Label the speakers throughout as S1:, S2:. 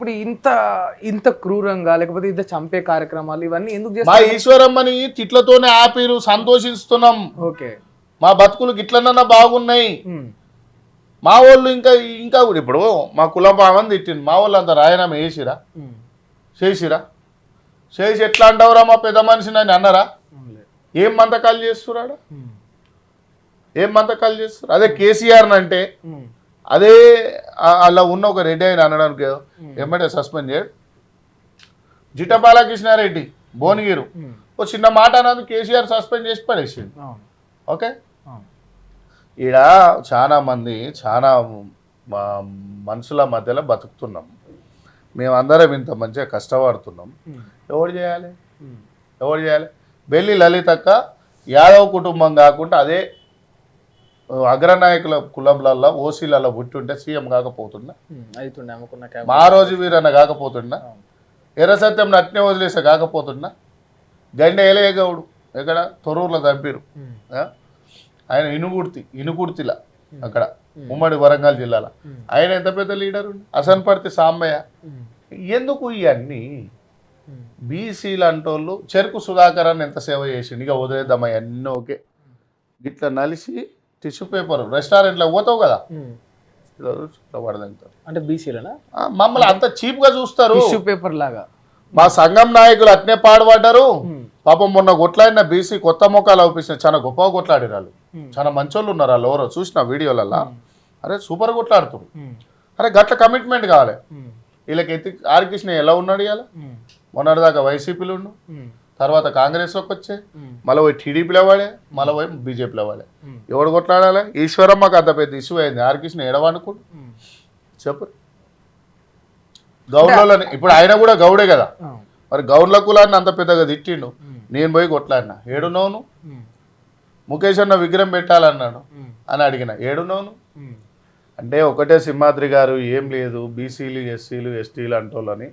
S1: ఇప్పుడు ఇంత ఇంత క్రూరంగా లేకపోతే ఇంత చంపే కార్యక్రమాలు ఇవన్నీ ఎందుకు
S2: మా
S1: చేస్తారు?
S2: ఈశ్వరమ్మని తిట్లతోనే ఆపిరు, సంతోషిస్తున్నాం.
S1: ఓకే.
S2: మా బతుకులు గిట్లనన్నా బాగున్నాయి. మా వాళ్ళు ఇంకా ఇంకా కూడా ఇప్పుడు మా కులం బావని తిట్టింది, మా వాళ్ళు అంత రాయనామా చేసిరా? చేసి ఎట్లా అంటావురా మా పెద్ద మనిషిని అని అన్నారా? ఏం మంతకాలు చేస్తురాడా? ఏం మంతకాలు చేస్తారు? అదే కేసీఆర్ అంటే అదే అలా ఉన్న ఒక రెడ్డి ఆయన అనడానికి ఏమంటే సస్పెండ్ చేయడు. జిట్ట బాలకృష్ణారెడ్డి భువనగిరి ఓ చిన్న మాట అన్నది కేసీఆర్ సస్పెండ్ చేసి పడేసిండు. ఓకే, ఈడ చాలా మంది చాలా మనుషుల మధ్యలో బతుకుతున్నాం. మేమందరం ఇంత మంచిగా కష్టపడుతున్నాం. ఎవరు చేయాలి? ఎవరు చేయాలి? బెల్లి లలితక్క యాదవ్ కుటుంబం కాకుండా అదే అగ్రనాయకుల కులంలలో ఓసీలలో పుట్టుంటే సీఎం కాకపోతున్నా, మా రోజు వీరన్న కాకపోతున్నా, ఎర్ర సత్యం అట్నే వదిలేసే కాకపోతున్నా, గండె ఎలయగౌడు ఎక్కడ తొర్రూరులో చంపారు ఆయన, ఇనుకుర్తిలా అక్కడ ఉమ్మడి వరంగల్ జిల్లాలో ఆయన ఎంత పెద్ద లీడరు. అసన్పర్తి సాంబయ్య. ఎందుకు ఇవన్నీ? బీసీలు అంటోళ్ళు చెరుకు సుధాకర్ అని ఎంత సేవ చేసిండు, ఇక వదిలేద్దామా అన్నీ ఓకే. ఇట్లా నలిసి టిష్యూ పేపర్ రెస్టారెంట్లో పోతావు కదా, పడదంటారు.
S1: అంటే బీసీలనా
S2: మమ్మల్ని అంత చీప్గా చూస్తారు.
S1: టిష్యూ పేపర్ లాగా
S2: మా సంఘం నాయకులు అట్నే పాడుపడ్డారు. పాపం మొన్న కొట్లాడిన బీసీ కొత్త మొక్కలు అవుపించిన చాలా గొప్పగా కొట్లాడారు వాళ్ళు. చాలా మంచోళ్ళు ఉన్నారు వాళ్ళు. ఎవరో చూసిన వీడియోలల్లో అరే సూపర్ కొట్లాడుతారు. అరే గట్ల కమిట్మెంట్ కావాలి వీళ్ళకి. ఆర్కృష్ణ ఎలా ఉన్నాడు ఇవాళ? మొన్నటిదాకా వైసీపీలో ఉండు, తర్వాత కాంగ్రెస్లోకి వచ్చే, మళ్ళీ పోయి టీడీపీలో వాడే, మళ్ళీ పోయి బీజేపీలో వాడే. ఎవడు కొట్లాడాలి? ఈశ్వరమ్మకు అంత పెద్ద ఇష్యూ అయింది. ఆర్కృష్ణ ఎడవనుకోడు చెప్పు. గౌడ్లని ఇప్పుడు ఆయన కూడా గౌడే కదా, మరి గౌడ్ల కులాన్ని అంత పెద్దగా తిట్టిండు. నేను పోయి కొట్లాడినా, ఏడునోను ముఖేష్ అన్న విగ్రహం పెట్టాలన్నాడు అని అడిగిన, ఏడునోను అంటే ఒకటే సింహాద్రి గారు ఏం లేదు, బీసీలు ఎస్సీలు ఎస్టీలు అంటోళ్ళని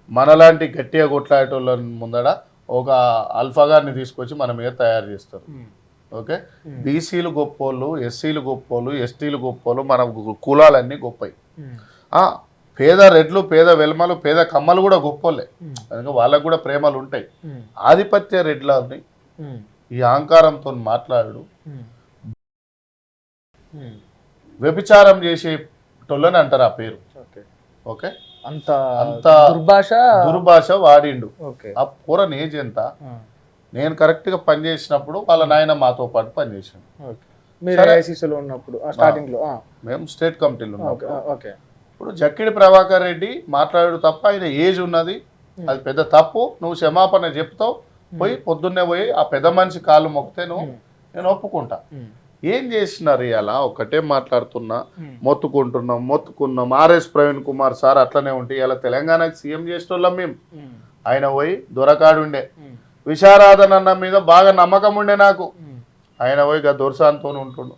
S2: మనలాంటి గట్టిగా కొట్లాడేటోళ్ళని ముందడ ఒక అల్ఫాగారిని తీసుకొచ్చి మన మీద తయారు చేస్తారు. ఓకే, బీసీలు గొప్పోళ్ళు, ఎస్సీలు గొప్పోళ్ళు, ఎస్టీలు గొప్పోళ్ళు, మన కులాలన్నీ గొప్పవి. పేద రెడ్లు, పేద వెల్మలు, పేద కమ్మలు కూడా గొప్పోళ్ళే, అందుకే వాళ్ళకు కూడా ప్రేమలు ఉంటాయి. ఆధిపత్య రెడ్లని ఈ అహంకారంతో మాట్లాడు వ్యభిచారం చేసేటోళ్ళని అంటారు ఆ పేరు. ఓకే, అంత దుర్భాష వాడిండు. ఆ పూరని ఏజ్ ఎంత? నేను కరెక్ట్ గా పనిచేసినప్పుడు వాళ్ళ నాయన మాతో పాటు పనిచేసాను. మేము స్టేట్ కమిటీలో ఉన్నాం. ఇప్పుడు జక్కిడి ప్రభాకర్ రెడ్డి మాట్లాడు తప్ప ఆయన ఏజ్ ఉన్నది, అది పెద్ద తప్పు. నువ్వు క్షమాపణ చెప్తావు, పోయి పొద్దున్నే పోయి ఆ పెద్ద మనిషి కాళ్ళు మొక్కితే నేను ఒప్పుకుంటా. ఏం చేసినారు ఇలా? ఒకటే మాట్లాడుతున్నా, మొత్తుకున్నాం. ఆర్ఎస్ ప్రవీణ్ కుమార్ సార్ అట్లనే ఉంటే ఇలా తెలంగాణకి సీఎం చేసేటోళ్ళం మేము. ఆయన పోయి దొరకాడు ఉండే, విశారాధన అన్న మీద బాగా నమ్మకం ఉండే నాకు. ఆయన పోయి దొరసాంతో ఉంటుండు.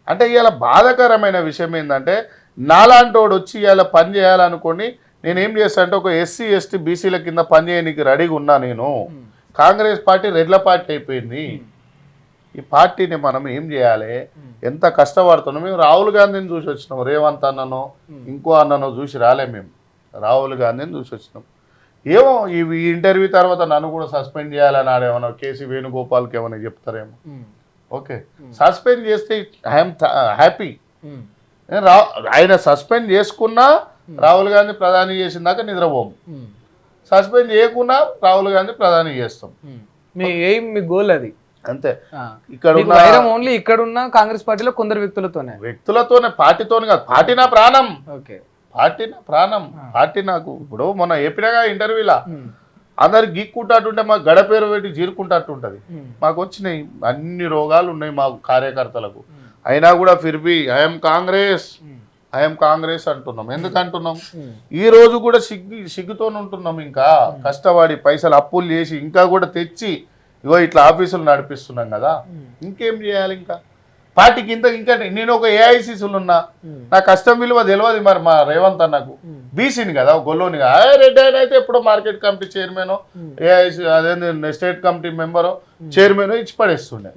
S2: అంటే ఇలా బాధాకరమైన విషయం ఏంటంటే, నాలాంటోడు వచ్చి ఇలా పని చేయాలనుకోండి, నేనేం చేస్తా అంటే ఒక ఎస్సీ ఎస్టీ బీసీల కింద పని చేయడానికి రెడీగా ఉన్నా నేను. కాంగ్రెస్ పార్టీ రెడ్ల పార్టీ అయిపోయింది. ఈ పార్టీని మనం ఏం చేయాలి? ఎంత కష్టపడుతున్నాం. మేము రాహుల్ గాంధీని చూసి వచ్చినాం, రేవంత్ అన్ననో ఇంకో అన్ననో చూసి రాలే. మేము రాహుల్ గాంధీని చూసి వచ్చినాం. ఏమో ఈ ఇంటర్వ్యూ తర్వాత నన్ను కూడా సస్పెండ్ చేయాలని ఆడేమన్నా కేసీ వేణుగోపాల్కి ఏమైనా చెప్తారేమో. ఓకే, సస్పెండ్ చేస్తే ఐఎమ్ హ్యాపీ. ఆయన సస్పెండ్ చేసుకున్నా రాహుల్ గాంధీ ప్రధాని చేసిన దాకా నిద్రపోము, సస్పెండ్ చేయకున్నా రాహుల్ గాంధీ ప్రధాని చేస్తాం.
S1: మీ ఎయిమ్, మీ గోల్ అది
S2: అంతే. ఇక్కడ
S1: ఓన్లీ ఇక్కడున్న కాంగ్రెస్ పార్టీలో కొందరు వ్యక్తులతోనే పార్టీతోనే కాదు. పార్టీ నా ప్రాణం. పార్టీ నాకు ఇప్పుడు మొన్న ఏపీగా ఇంటర్వ్యూలా అందరు గీక్కుంటాటుంటే మాకు గడ పేరు పెట్టి జీరుకుంటాటుంటది. మాకు వచ్చినాయి అన్ని రోగాలు ఉన్నాయి మాకు కార్యకర్తలకు. అయినా కూడా ఫిర్బీ ఐఎమ్ కాంగ్రెస్ అంటున్నాం. ఎందుకు అంటున్నాం? ఈ రోజు కూడా సిగ్గుతో ఉంటున్నాం. ఇంకా కష్టపడి పైసలు అప్పులు చేసి ఇంకా కూడా తెచ్చి ఇగో ఇట్లా ఆఫీసులు నడిపిస్తున్నాం కదా, ఇంకేం చేయాలి? ఇంకా పార్టీకి ఇంకా నేను ఒక ఏఐసిసిలు ఉన్నా, నా కష్టం విలువ తెలియదు. మరి మా రేవంత్ అన్నకు బీసీని కదా, గొల్లోని కదా, రెడ్డి ఆయన అయితే ఎప్పుడో మార్కెట్ కమిటీ చైర్మన్, ఏఐసి అదే స్టేట్ కమిటీ మెంబరు, చైర్మన్ ఇచ్చి పడేస్తుండే.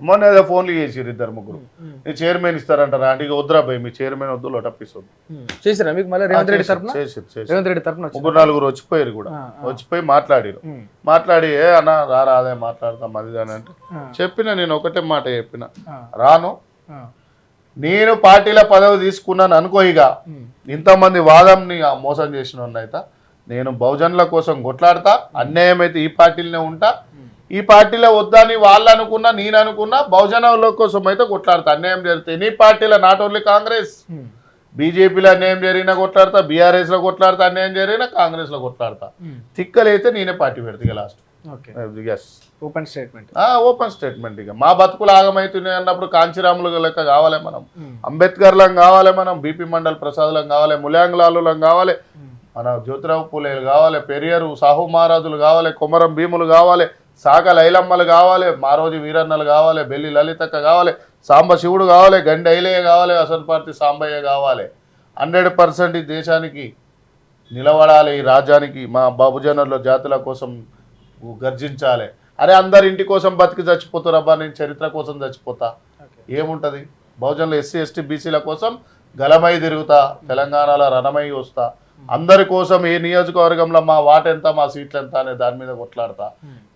S1: మొన్న ఏదో ఫోన్లు చేసిర్రు 2-3 నీ చైర్మన్ ఇస్తారంటారా అంటే ఇక వద్దురా భయ్ మీ చైర్మన్ వద్దు లోటప్పిస్తుంది
S3: చేసిరా మీకు మళ్ళీ రేవంత్ రెడ్డి తరపున రేవంత్ రెడ్డి తరపున
S1: 3-4 వచ్చిపోయారు కూడా వచ్చిపోయి మాట్లాడారు మాట్లాడి అన్న రారా అదే మాట్లాడతాం అది అని అంటే చెప్పిన నేను ఒకటే మాట చెప్పిన రాను నేను పార్టీల పదవి తీసుకున్నాను అనుకో ఇక ఇంతమంది వాదంని మోసం చేసిన అయితే నేను బహుజనుల కోసం కొట్లాడతా అన్యాయం అయితే ఈ పార్టీలనే ఉంటా ఈ పార్టీలో వద్దని వాళ్ళు అనుకున్నా నేను అనుకున్నా బహుజనుల కోసం అయితే కొట్లాడతా అన్యాయం జరిగితే ఎనీ పార్టీలో నాట్ ఓన్లీ కాంగ్రెస్ బీజేపీలో అన్యాయం జరిగినా కొట్లాడతా బీఆర్ఎస్ లో కొట్లాడతా అన్యాయం జరిగినా కాంగ్రెస్ లో కొట్లాడతా తిక్కలైతే నేనే పార్టీ పెడతా last
S3: open statement
S1: open statement ఇక మా బతుకులు ఆగమవుతున్నాయి అన్నప్పుడు కాంచీరాములు లెక్క కావాలి మనం అంబేద్కర్లం కావాలి మనం బీపీ మండల్ ప్రసాద్లం కావాలి ముల్యాంగ్లాలులం కావాలి మన జ్యోతిరావు పూలేలు కావాలి పెరియరు సాహు మహారాజులు కావాలి కొమరం భీములు కావాలి సాక లైలమ్మలు కావాలి మారోజు వీరన్నలు కావాలి బెల్లి లలితక్క కావాలి సాంబ శివుడు కావాలి గండి ఐలయ్య కావాలి అసన్పార్తి సాంబయ్య కావాలి 100% ఈ దేశానికి నిలబడాలి ఈ రాజ్యానికి మా బహుజనుల జాతుల కోసం గర్జించాలి అరే అందరి ఇంటి కోసం బతికి చచ్చిపోతారబ్బా నేను చరిత్ర కోసం చచ్చిపోతా ఏముంటుంది బహుజనులు ఎస్సీ ఎస్టీ బీసీల కోసం గలమై తిరుగుతా తెలంగాణలో రణమై వస్తా అందరి కోసం ఏ నియోజకవర్గంలో మా వాట ఎంత మా సీట్లు ఎంత అనే దాని మీద కొట్లాడతా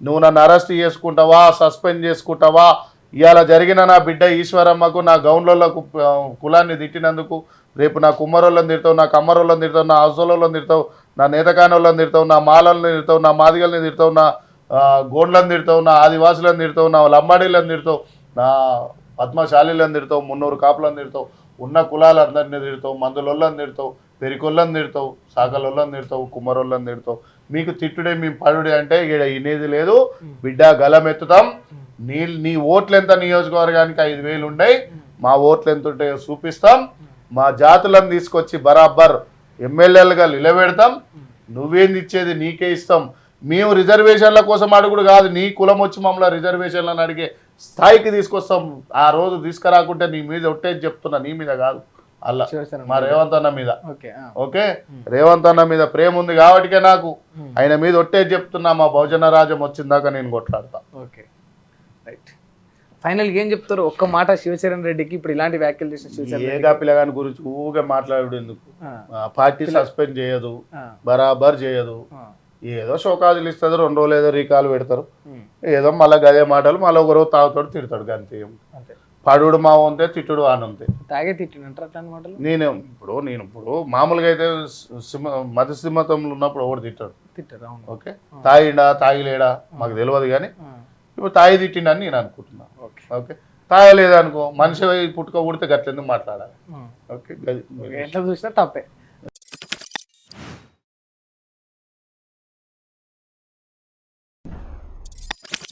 S1: నువ్వు నన్ను అరెస్ట్ చేసుకుంటావా సస్పెండ్ చేసుకుంటావా ఇవాళ జరిగిన నా బిడ్డ ఈశ్వరమ్మకు నా గౌన్లకు కులాన్ని తిట్టినందుకు రేపు నా కుమ్మరోళ్ళని తిడతావు నా కమ్మరోళ్ళని తిడతావు నా అసోళ్ళని తిడతావు నా నేతకానోళ్ళని తిడతావు నా మాలల్ని తిడతావు నా మాదిగల్ని తిడతావు నా గోండ్లను తిడతావు నా ఆదివాసులను తిడతావు నా లంబాడీలను తిడతావు నా పద్మశాలీలను తిడతావు 300 కాపులను తిడతావు ఉన్న కులాలందరినీ తిడతావు మందులొల్లని తిడతావు పెరికొల్లని తిడతావు సాకలొల్లని తిడతావు కుమ్మరోళ్ళని తిడతావు మీకు తిట్టుడే మేము పడుడే అంటే ఇక్కడ ఇనేది లేదు బిడ్డ గలం ఎత్తుతాం నీ ఓట్లు ఎంత నియోజకవర్గానికి 5,000 ఉన్నాయి మా ఓట్లు ఎంత ఉంటాయో చూపిస్తాం మా జాతులను తీసుకొచ్చి బరాబర్ ఎమ్మెల్యేలుగా నిలబెడతాం నువ్వేంది ఇచ్చేది నీకే ఇస్తాం మేము రిజర్వేషన్ల కోసం అడుగుడు కాదు నీ కులం వచ్చి మమ్మల్ని రిజర్వేషన్లను అడిగే స్థాయికి తీసుకొస్తాం ఆ రోజు తీసుకురాకుంటే నీ మీద ఒట్టేది చెప్తున్నా నీ మీద కాదు అలా మా రేవంత్ అన్న మీద ఓకే రేవంత్ అన్న మీద ప్రేమ ఉంది కాబట్టికే నాకు ఆయన మీద ఒట్టేది చెప్తున్నా మా బహుజన రాజ్యం వచ్చిందాక నేను కొట్లాడతా
S3: ఓకే రైట్ ఫైనల్ ఏం చెప్తారు ఒక్క మాట శివచరణ్ రెడ్డికి ఇప్పుడు ఇలాంటి వ్యాఖ్యలు చేసిన శివచరణ్
S1: ఏగా పిల్లగాని గురించి ఊగా మాట్లాడు ఎందుకు పార్టీ సస్పెండ్ చేయదు బరాబర్ చేయదు ఏదో షోకాజులు ఇస్తుంది 2 రోజులు ఏదో రీకాలు పెడతారు ఏదో మళ్ళీ గదే మాటలు మళ్ళీ ఒకరో తాగుతాడు తిడతాడు అంతే పడుడు మా ఉంటే తిట్టుడు ఆనంతే
S3: తాగే తిట్టినంటారు అట్లా మాటలు
S1: నేను ఇప్పుడు మామూలుగా అయితే మధుసింహతంలో ఉన్నప్పుడు ఒకటి తిట్టాడు ఓకే తాగిండా తాగిలేడా మాకు తెలియదు కానీ ఇప్పుడు తాగి తిట్టిండని నేను అనుకుంటున్నాను ఓకే తాగలేదనుకో మనిషి పుట్టుక ఉడితే గట్లెందుకు మాట్లాడాలి ఓకే
S3: ఎట్లా చూసినా తప్పే